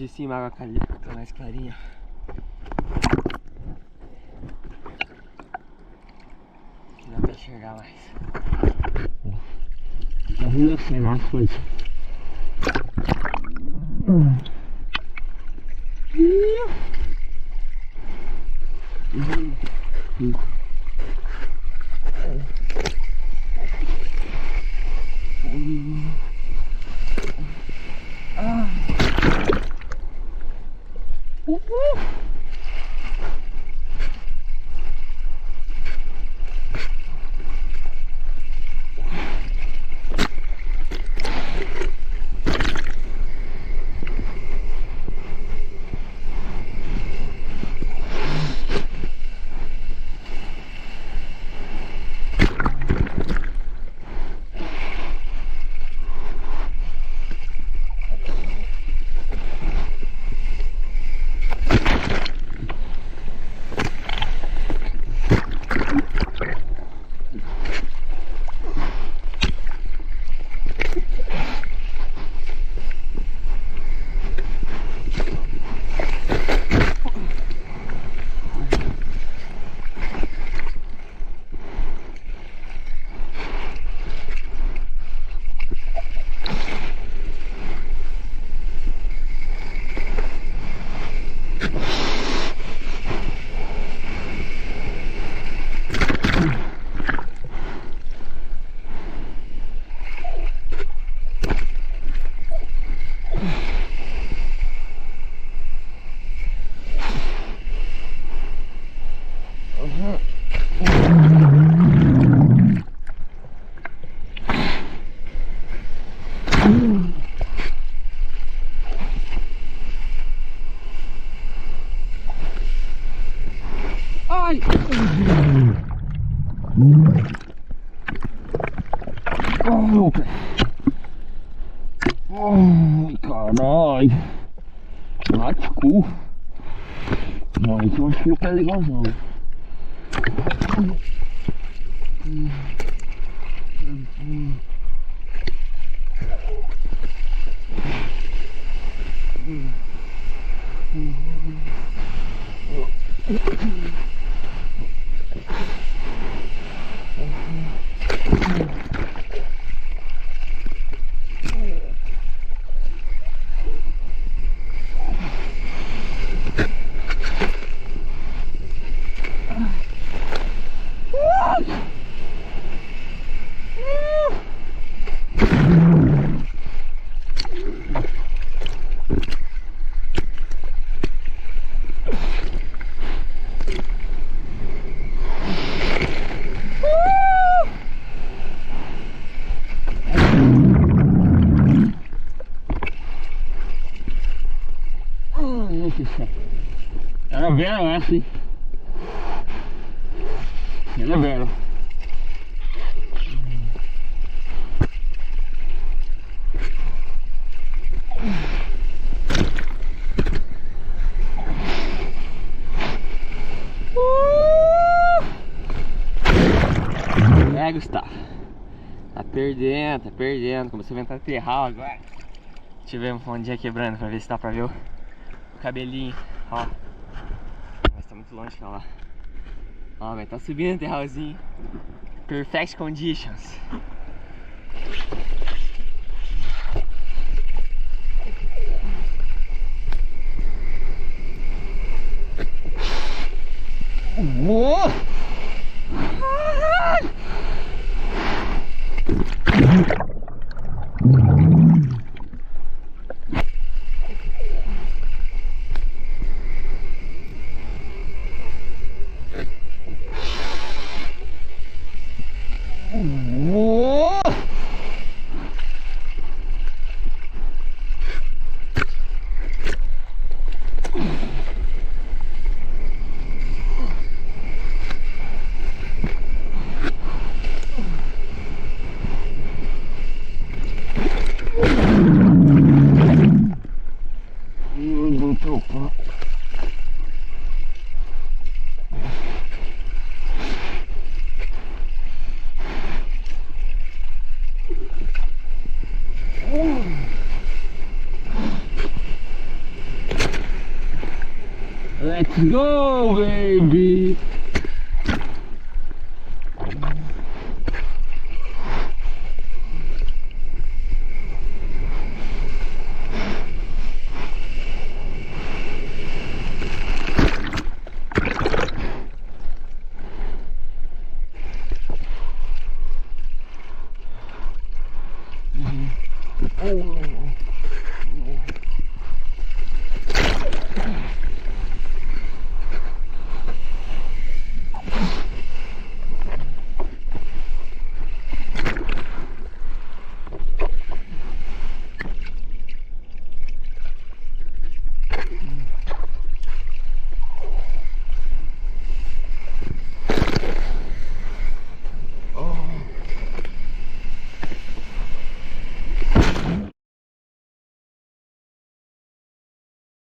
de cima a água tá mais clarinha. Aqui dá pra enxergar mais. Tá vindo assim, mais coisa. Ai! Oh, ai, caralho. Lascou. Mas eu acho que o pé legalzão. Era Vera essa, hein? Era Vera. É, Gustavo. Tá perdendo, tá perdendo. Começou a ventar terral agora. Deixa eu ver um dia quebrando pra ver se dá pra ver o cabelinho. Ó. Mas tá muito longe aquela lá. Ó, mas tá subindo o terralzinho. Perfect conditions. Uou! Let's go, baby! Oh.